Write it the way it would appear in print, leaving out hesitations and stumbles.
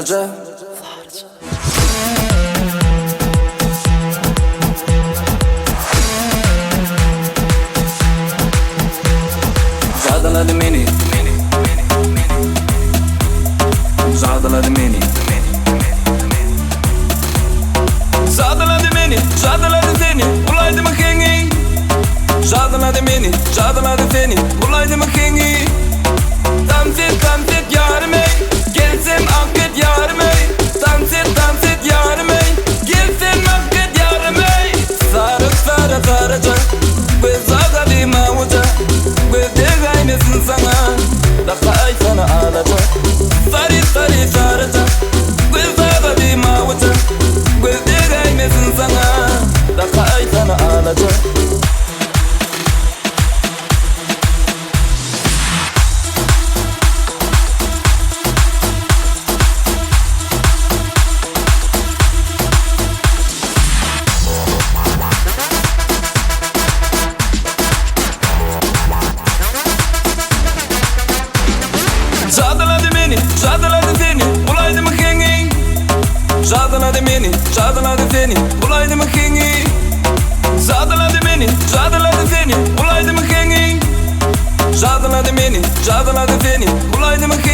sadece Zadaladı beni, zadaladı beni, zadaladı beni, zadaladı seni, bulaydı mı kengi? Zadaladı beni, zadaladı seni, bulaydı mı kengi? Tamsit yarım ey, gelsin akıt yarım ey. Tamsit yarım ey, gelsin akıt yarım ey. Sarıca, güzel mavuca, güzel gaymesin sana, daha ay sana alacak. Sarıca, güzel mavuca, güzel gaymesin sana, daha ay sana alacak. Zadaladı beni, zadaladı seni, bulaydı mı kengi? Zadaladı beni, zadaladı seni, bulaydı mı kengi? Zadaladı beni, zadaladı seni, bulaydı mı kengi? Zadaladı beni, zadaladı seni, bulaydı mı kengi?